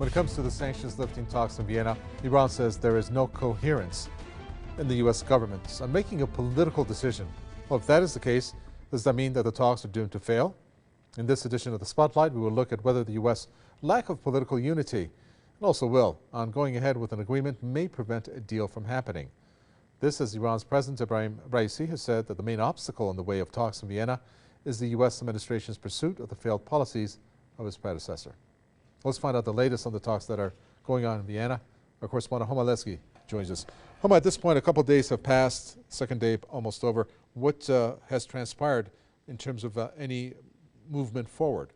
When it comes to the sanctions lifting talks in Vienna, Iran says there is no coherence in the U.S. government on making a political decision. Well, if that is the case, does that mean that the talks are doomed to fail? In this edition of the Spotlight, we will look at whether the U.S. lack of political unity, and also will, on going ahead with an agreement, may prevent a deal from happening. This, as Iran's President Ibrahim Raisi has said that the main obstacle in the way of talks in Vienna is the U.S. administration's pursuit of the failed policies of his predecessor. Let's find out the latest on the talks that are going on in Vienna. Our correspondent Homa Lesky joins us. Homa, at this point, a couple of days have passed, second day almost over. What has transpired in terms of any movement forward?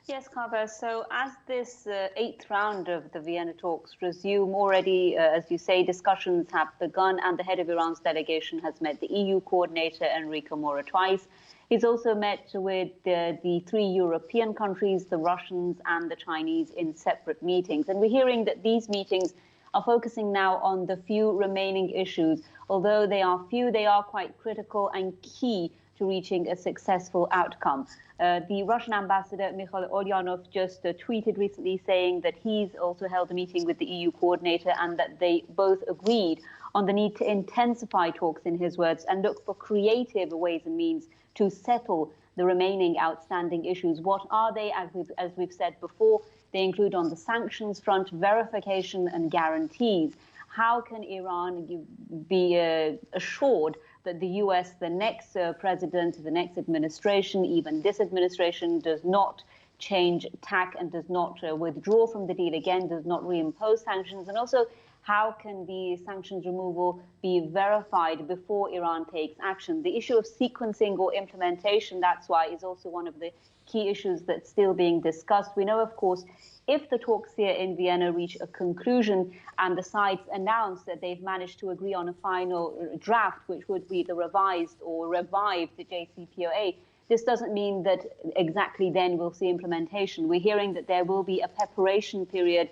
Yes, Carver. So as this eighth round of the Vienna talks resume, already, as you say, discussions have begun, and the head of Iran's delegation has met the EU coordinator, Enrico Mora, twice. He's also met with the three European countries, the Russians and the Chinese, in separate meetings. And we're hearing that these meetings are focusing now on the few remaining issues. Although they are few, they are quite critical and key to reaching a successful outcome. The Russian ambassador, Mikhail Ulyanov, just tweeted recently saying that he's also held a meeting with the EU coordinator and that they both agreed on the need to intensify talks, in his words, and look for creative ways and means to settle the remaining outstanding issues. What are they? As we've said before, they include on the sanctions front, verification and guarantees. How can Iran be assured that the U.S., the next president, the next administration, even this administration, does not change tack and does not withdraw from the deal again, does not reimpose sanctions? And also, how can the sanctions removal be verified before Iran takes action? The issue of sequencing or implementation, that's why, is also one of the key issues that's still being discussed. We know, of course, if the talks here in Vienna reach a conclusion and the sides announce that they've managed to agree on a final draft, which would be the revised or revived JCPOA, this doesn't mean that exactly then we'll see implementation. We're hearing that there will be a preparation period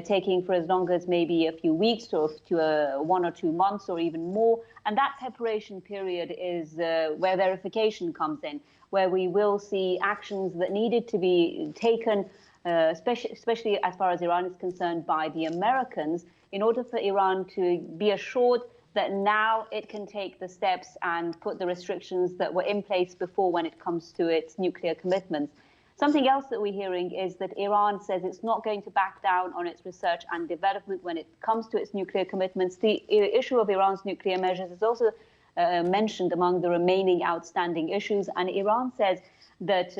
taking for as long as maybe a few weeks to 1 or 2 months or even more. And that preparation period is where verification comes in, where we will see actions that needed to be taken, especially as far as Iran is concerned, by the Americans, in order for Iran to be assured that now it can take the steps and put the restrictions that were in place before when it comes to its nuclear commitments. Something else that we're hearing is that Iran says it's not going to back down on its research and development when it comes to its nuclear commitments. The issue of Iran's nuclear measures is also mentioned among the remaining outstanding issues, and Iran says that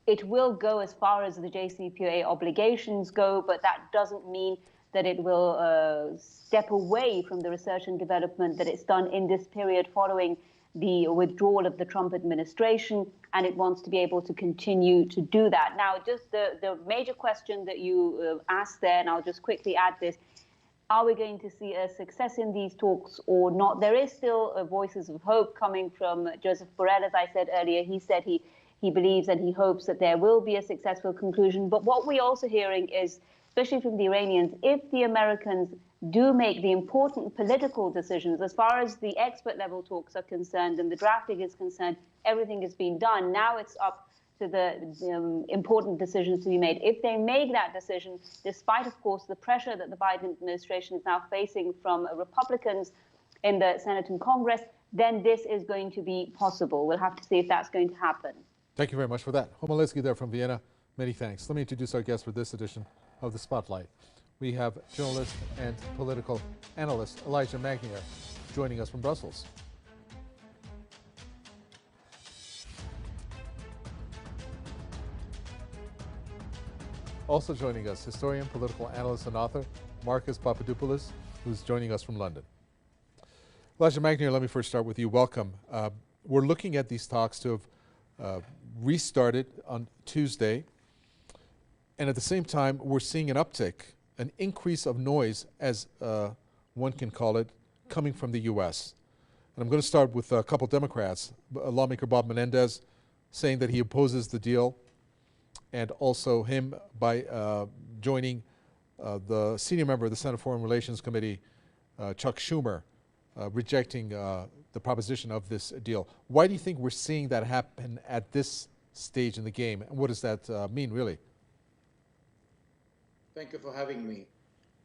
it will go as far as the JCPOA obligations go, but that doesn't mean that it will step away from the research and development that it's done in this period following the withdrawal of the Trump administration, and it wants to be able to continue to do that. Now, just the major question that you asked there, and I'll just quickly add this: are we going to see a success in these talks or not? There is still voices of hope coming from Joseph Borrell. As I said earlier, he said he believes and he hopes that there will be a successful conclusion. But what we're also hearing is, especially from the Iranians, if the Americans do make the important political decisions, as far as the expert level talks are concerned and the drafting is concerned, everything has been done. Now it's up to the important decisions to be made. If they make that decision, despite, of course, the pressure that the Biden administration is now facing from Republicans in the Senate and Congress, then this is going to be possible. We'll have to see if that's going to happen. Thank you very much for that. Homa Lesky there from Vienna. Many thanks. Let me introduce our guest for this edition of the Spotlight. We have journalist and political analyst Elijah Magnier joining us from Brussels. Also joining us, historian, political analyst and author Marcus Papadopoulos, who's joining us from London. Elijah Magnier, let me first start with you. Welcome. We're looking at these talks to have restarted on Tuesday, and at the same time we're seeing an uptick, an increase of noise, as one can call it, coming from the U.S. And I'm going to start with a couple Democrats, lawmaker Bob Menendez saying that he opposes the deal, and also him by joining the senior member of the Senate Foreign Relations Committee, Chuck Schumer, rejecting the proposition of this deal. Why do you think we're seeing that happen at this stage in the game, and what does that mean, really? Thank you for having me.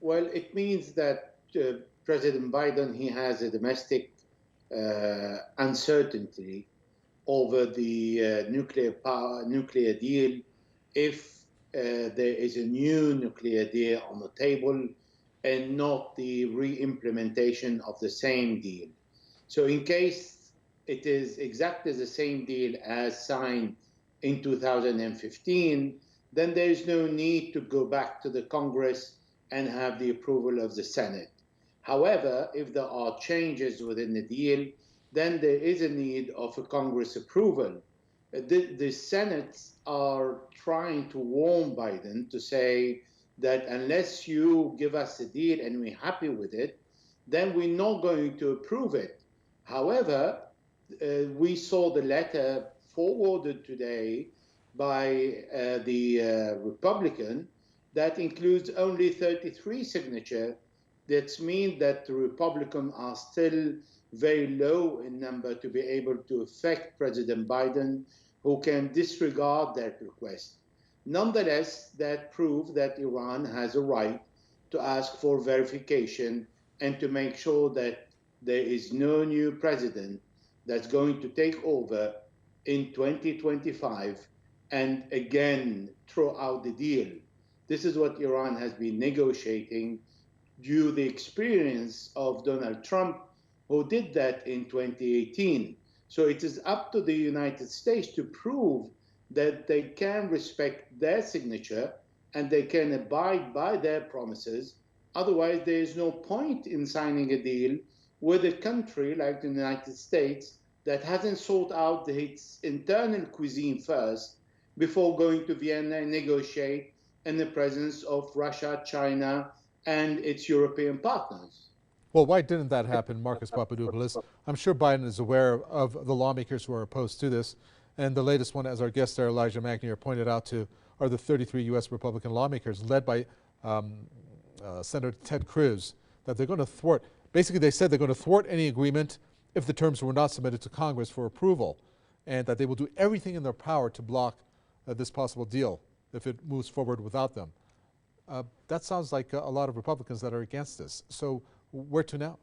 Well, it means that President Biden, he has a domestic uncertainty over the nuclear deal. If there is a new nuclear deal on the table and not the re-implementation of the same deal. So in case it is exactly the same deal as signed in 2015, then there is no need to go back to the Congress and have the approval of the Senate. However, if there are changes within the deal, then there is a need of a Congress approval. The Senates are trying to warn Biden to say that unless you give us a deal and we're happy with it, then we're not going to approve it. However, we saw the letter forwarded today by the Republican that includes only 33 signatures. That means that the Republicans are still very low in number to be able to affect President Biden, who can disregard that request. Nonetheless, that proves that Iran has a right to ask for verification and to make sure that there is no new president that's going to take over in 2025 and again throw out the deal. This is what Iran has been negotiating due to the experience of Donald Trump, who did that in 2018. So it is up to the United States to prove that they can respect their signature and they can abide by their promises. Otherwise, there is no point in signing a deal with a country like the United States that hasn't sought out its internal cuisine first before going to Vienna and negotiate in the presence of Russia, China, and its European partners. Well, why didn't that happen, Marcus Papadopoulos? I'm sure Biden is aware of the lawmakers who are opposed to this. And the latest one, as our guest there, Elijah McNear, pointed out to, are the 33 U.S. Republican lawmakers led by Senator Ted Cruz, that they're going to thwart. Basically, they said they're going to thwart any agreement if the terms were not submitted to Congress for approval, and that they will do everything in their power to block this possible deal if it moves forward without them. That sounds like a lot of Republicans that are against this. So where to now?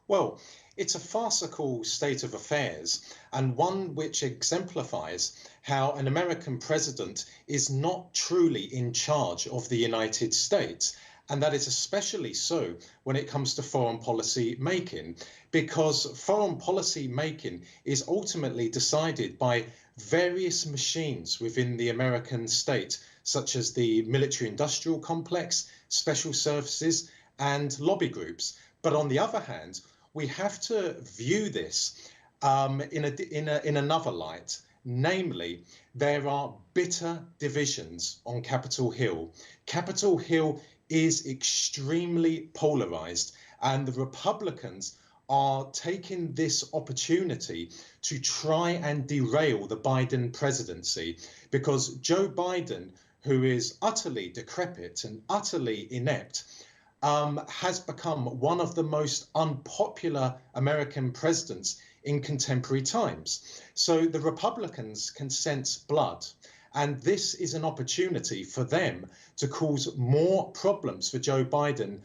Well, it's a farcical state of affairs, and one which exemplifies how an American president is not truly in charge of the United States. And that is especially so when it comes to foreign policy making, because foreign policy making is ultimately decided by various machines within the American state, such as the military-industrial complex, special services, and lobby groups. But on the other hand, we have to view this in another light. Namely, there are bitter divisions on Capitol Hill. Capitol Hill is extremely polarized, and the Republicans are taking this opportunity to try and derail the Biden presidency, because Joe Biden, who is utterly decrepit and utterly inept, has become one of the most unpopular American presidents in contemporary times. So the Republicans can sense blood. And this is an opportunity for them to cause more problems for Joe Biden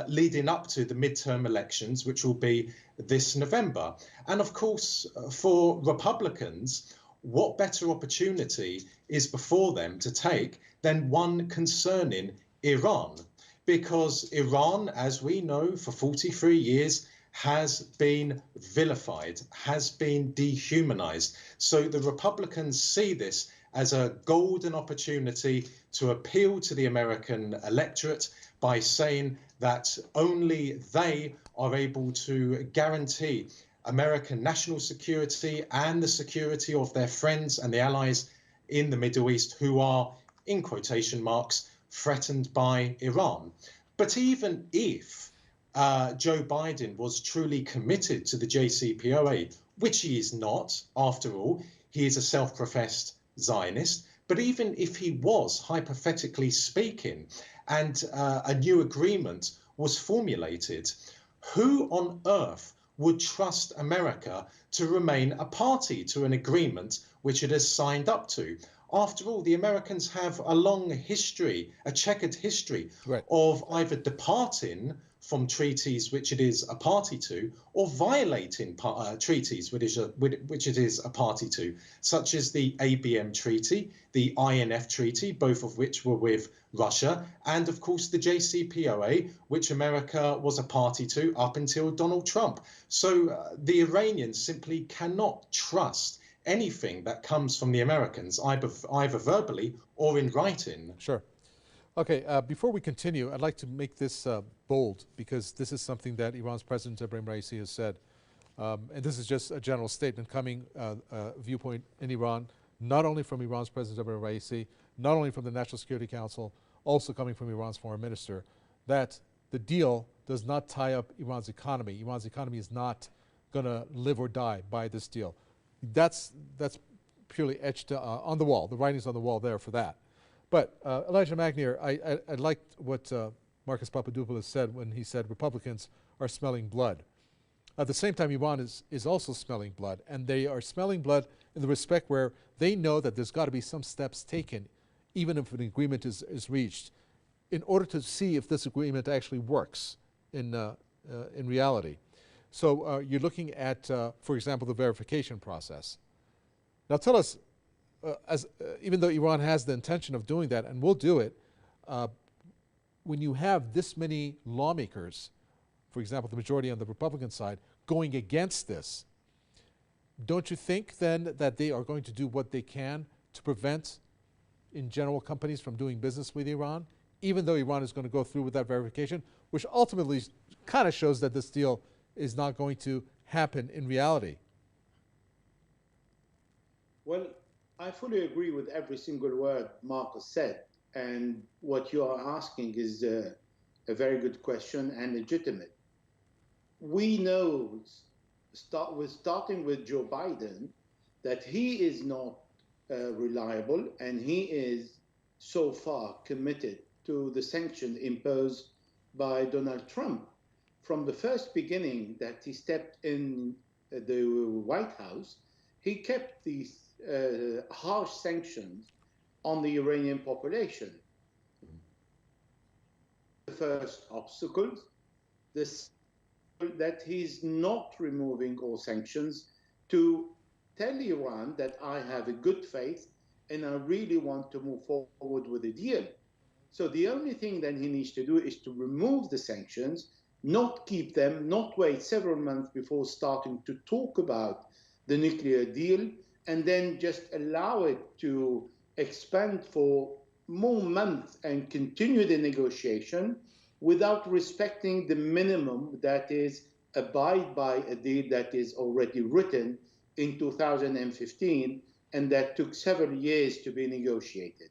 leading up to the midterm elections, which will be this November. And of course, for Republicans, what better opportunity is before them to take than one concerning Iran? Because Iran, as we know, for 43 years, has been vilified, has been dehumanized. So the Republicans see this as a golden opportunity to appeal to the American electorate by saying that only they are able to guarantee American national security and the security of their friends and the allies in the Middle East who are, in quotation marks, threatened by Iran. But even if Joe Biden was truly committed to the JCPOA, which he is not, after all, he is a self-professed Zionist, but even if he was, hypothetically speaking, and a new agreement was formulated, who on earth would trust America to remain a party to an agreement which it has signed up to? After all, the Americans have a long history, a checkered history Right. of either departing from treaties which it is a party to, or violating treaties which it is a party to, such as the ABM Treaty, the INF Treaty, both of which were with Russia, and of course the JCPOA, which America was a party to up until Donald Trump. So the Iranians simply cannot trust anything that comes from the Americans, either verbally or in writing. Sure. Okay, before we continue, I'd like to make this bold, because this is something that Iran's President Ebrahim Raisi has said. And this is just a general statement coming, viewpoint in Iran, not only from Iran's President Ebrahim Raisi, not only from the National Security Council, also coming from Iran's foreign minister, that the deal does not tie up Iran's economy. Iran's economy is not going to live or die by this deal. That's purely etched on the wall. The writing's on the wall there for that. But Elijah Magnier, I liked what Marcus Papadopoulos said when he said Republicans are smelling blood. At the same time, Iran is also smelling blood, and they are smelling blood in the respect where they know that there's got to be some steps taken, even if an agreement is reached, in order to see if this agreement actually works in reality. So you're looking at, for example, the verification process. Now tell us, even though Iran has the intention of doing that, and will do it, when you have this many lawmakers, for example, the majority on the Republican side, going against this, don't you think then that they are going to do what they can to prevent, in general, companies from doing business with Iran, even though Iran is going to go through with that verification, which ultimately kind of shows that this deal is not going to happen in reality? Well, I fully agree with every single word Marcus said. And what you are asking is a very good question and legitimate. We know, starting with Joe Biden, that he is not reliable, and he is so far committed to the sanctions imposed by Donald Trump. From the first beginning that he stepped in the White House, he kept these harsh sanctions on the Iranian population. The first obstacles, that he's not removing all sanctions, to tell Iran that I have a good faith and I really want to move forward with a deal. So the only thing that he needs to do is to remove the sanctions, not keep them, not wait several months before starting to talk about the nuclear deal, and then just allow it to expand for more months and continue the negotiation without respecting the minimum, that is, abide by a deal that is already written in 2015 and that took several years to be negotiated.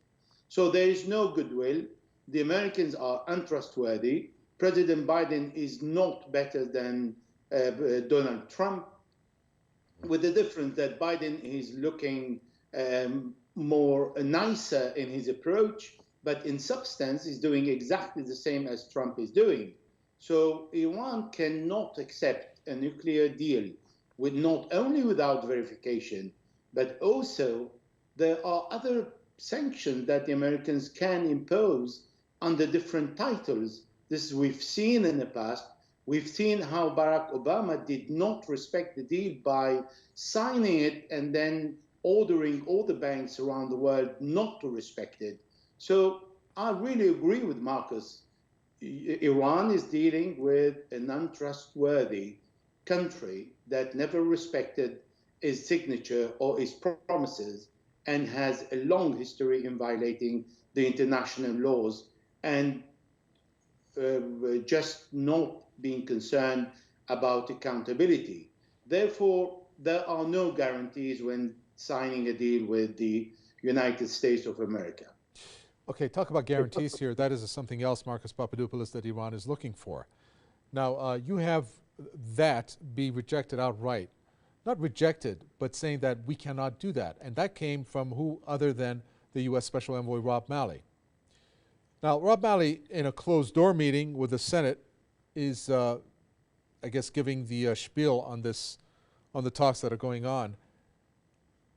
So there is no goodwill. The Americans are untrustworthy. President Biden is not better than Donald Trump, with the difference that Biden is looking more nicer in his approach, but in substance is doing exactly the same as Trump is doing. So Iran cannot accept a nuclear deal with not only without verification, but also there are other sanctions that the Americans can impose under different titles. This we've seen in the past. We've seen how Barack Obama did not respect the deal by signing it and then ordering all the banks around the world not to respect it. So I really agree with Marcus. Iran is dealing with an untrustworthy country that never respected its signature or its promises and has a long history in violating the international laws and just not being concerned about accountability. Therefore, there are no guarantees when signing a deal with the United States of America. Okay, talk about guarantees here. That is something else, Marcus Papadopoulos, that Iran is looking for. Now, you have that be rejected outright. Not rejected, but saying that we cannot do that. And that came from who other than the U.S. Special Envoy Rob Malley. Now, Rob Malley, in a closed-door meeting with the Senate, is, I guess, giving the spiel on this, on the talks that are going on.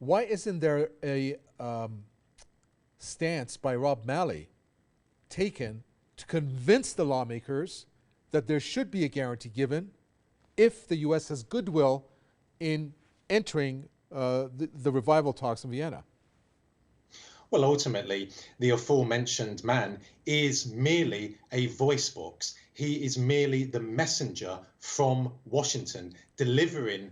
Why isn't there a stance by Rob Malley taken to convince the lawmakers that there should be a guarantee given if the U.S. has goodwill in entering the revival talks in Vienna? Well, ultimately, the aforementioned man is merely a voice box. He is merely the messenger from Washington, delivering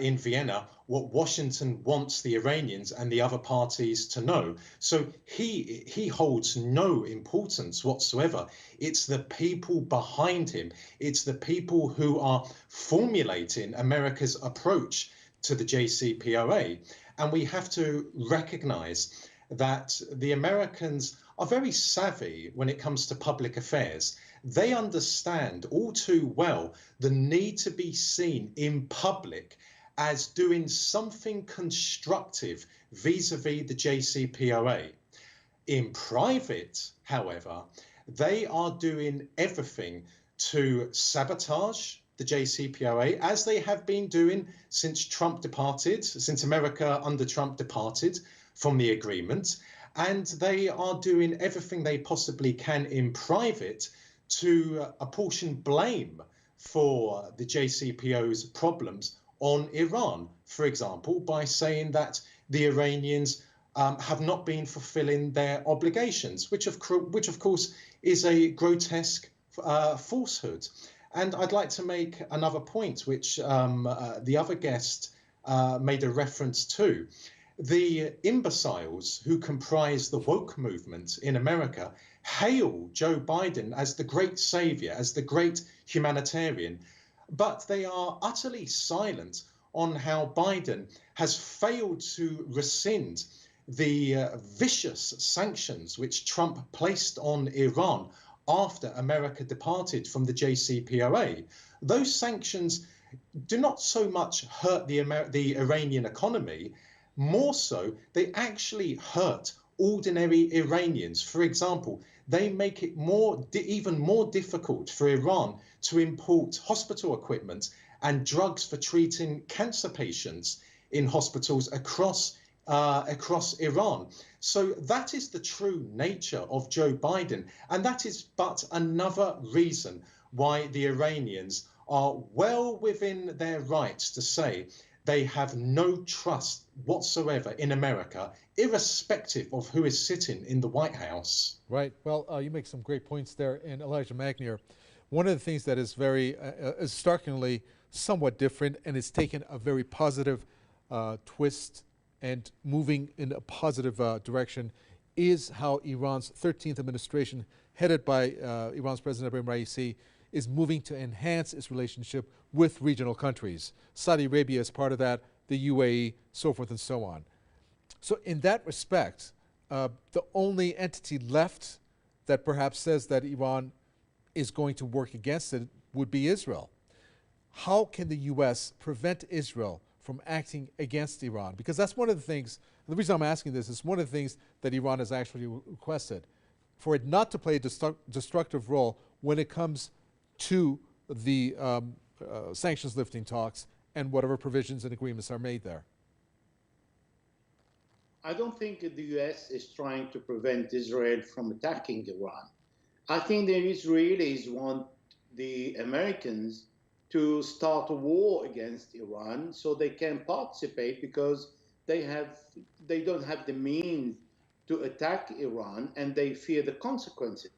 in Vienna what Washington wants the Iranians and the other parties to know. So he holds no importance whatsoever. It's the people behind him. It's the people who are formulating America's approach to the JCPOA. And we have to recognize that the Americans are very savvy when it comes to public affairs. They understand all too well the need to be seen in public as doing something constructive vis-a-vis the JCPOA. In private, however, they are doing everything to sabotage the JCPOA, as they have been doing since Trump departed, since America under Trump departed from the agreement, and they are doing everything they possibly can in private to apportion blame for the JCPOA's problems on Iran, for example, by saying that the Iranians have not been fulfilling their obligations, which of course is a grotesque falsehood. And I'd like to make another point, which the other guest made a reference to. The imbeciles who comprise the woke movement in America hail Joe Biden as the great savior, as the great humanitarian, but they are utterly silent on how Biden has failed to rescind the vicious sanctions which Trump placed on Iran after America departed from the JCPOA. Those sanctions do not so much hurt the Iranian economy. More so, they actually hurt ordinary Iranians. For example, they make it even more difficult for Iran to import hospital equipment and drugs for treating cancer patients in hospitals across Iran. So that is the true nature of Joe Biden. And that is but another reason why the Iranians are well within their rights to say they have no trust whatsoever in America, irrespective of who is sitting in the White House. Right. Well, you make some great points there. And Elijah Magnier, one of the things that is very is starkly somewhat different, and it's taken a very positive twist and moving in a positive direction, is how Iran's 13th administration, headed by Iran's President Ibrahim Raisi, is moving to enhance its relationship with regional countries. Saudi Arabia is part of that, the UAE, so forth and so on. So in that respect, the only entity left that perhaps says that Iran is going to work against it would be Israel. How can the U.S. prevent Israel from acting against Iran? Because that's one of the things, the reason I'm asking this is one of the things that Iran has actually requested, for it not to play a destructive role when it comes to the sanctions lifting talks and whatever provisions and agreements are made there. I don't think the U.S. is trying to prevent Israel from attacking Iran. I think the Israelis want the Americans to start a war against Iran so they can participate, because they don't have the means to attack Iran and they fear the consequences.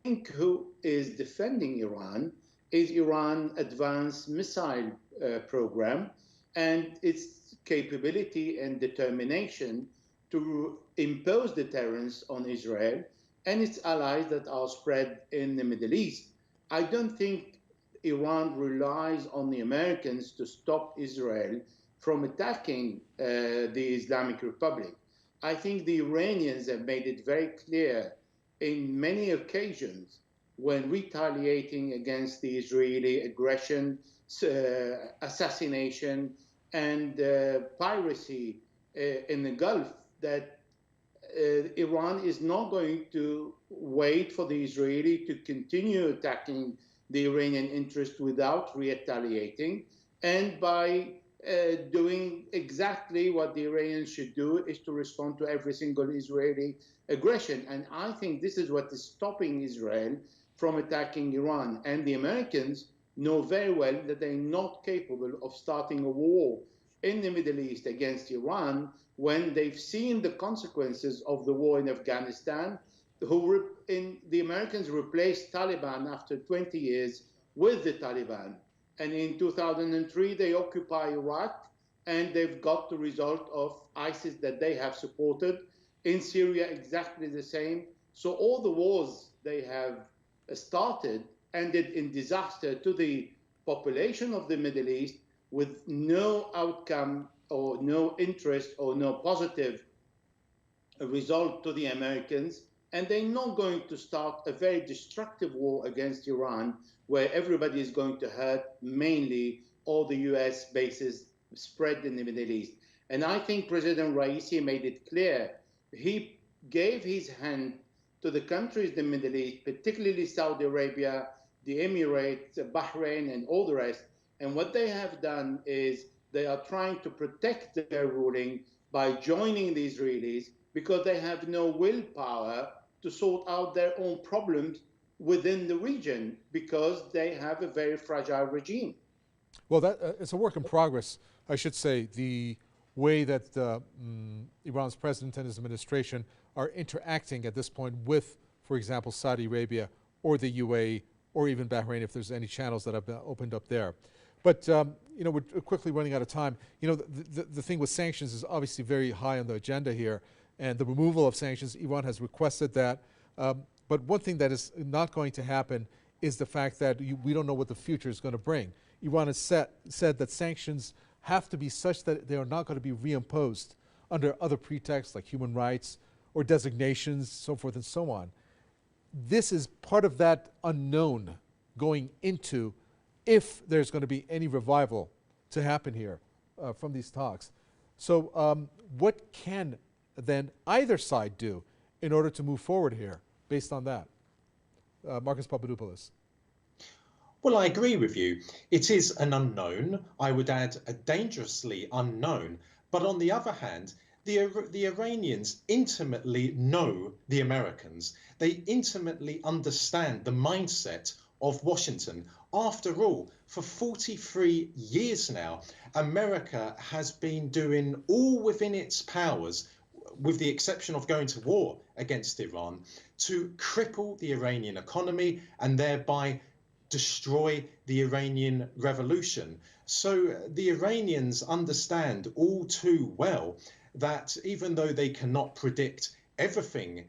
I think who is defending Iran is Iran's advanced missile program and its capability and determination to impose deterrence on Israel and its allies that are spread in the Middle East. I don't think Iran relies on the Americans to stop Israel from attacking the Islamic Republic. I think the Iranians have made it very clear in many occasions when retaliating against the Israeli aggression, assassination, and piracy in the Gulf that Iran is not going to wait for the Israeli to continue attacking the Iranian interest without retaliating, and by doing exactly what the Iranians should do, is to respond to every single Israeli aggression. And I think this is what is stopping Israel from attacking Iran. And the Americans know very well that they're not capable of starting a war in the Middle East against Iran when they've seen the consequences of the war in Afghanistan. The Americans replaced Taliban after 20 years with the Taliban. And in 2003, they occupy Iraq, and they've got the result of ISIS that they have supported. In Syria, exactly the same. So all the wars they have started ended in disaster to the population of the Middle East, with no outcome or no interest or no positive result to the Americans. And they're not going to start a very destructive war against Iran, where everybody is going to hurt, mainly all the US bases spread in the Middle East. And I think President Raisi made it clear. He gave his hand to the countries in the Middle East, particularly Saudi Arabia, the Emirates, Bahrain, and all the rest. And what they have done is they are trying to protect their ruling by joining the Israelis, because they have no willpower to sort out their own problems within the region, because they have a very fragile regime. Well, it's a work in progress, I should say. The way that Iran's president and his administration are interacting at this point with, for example, Saudi Arabia or the UAE or even Bahrain, if there's any channels that have been opened up there. But you know, we're quickly running out of time. You know, the thing with sanctions is obviously very high on the agenda here, and the removal of sanctions, Iran has requested that. But one thing that is not going to happen is the fact that we don't know what the future is going to bring. Iran has said that sanctions have to be such that they are not going to be reimposed under other pretexts like human rights or designations, so forth and so on. This is part of that unknown going into if there's going to be any revival to happen here from these talks. So what can then either side do in order to move forward here based on that? Marcus Papadopoulos. Well, I agree with you. It is an unknown. I would add a dangerously unknown. But on the other hand, the Iranians intimately know the Americans. They intimately understand the mindset of Washington. After all, for 43 years now, America has been doing all within its powers, with the exception of going to war against Iran, to cripple the Iranian economy and thereby destroy the Iranian revolution. So the Iranians understand all too well that even though they cannot predict everything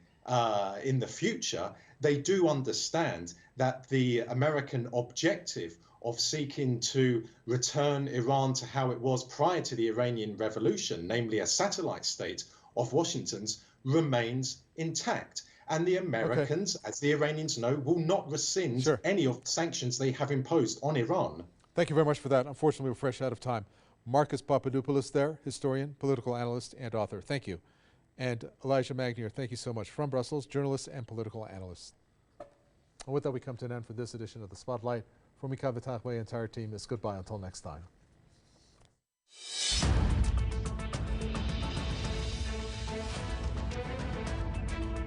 in the future, they do understand that the American objective of seeking to return Iran to how it was prior to the Iranian revolution, namely a satellite state of Washington's, remains intact. And the Americans, as the Iranians know, will not rescind any of the sanctions they have imposed on Iran. Thank you very much for that. Unfortunately, we're fresh out of time. Marcus Papadopoulos there, historian, political analyst, and author. Thank you. And Elijah Magnier, thank you so much. From Brussels, journalist and political analyst. And with that, we come to an end for this edition of The Spotlight. From Mika Vitahwe, entire team, is goodbye until next time.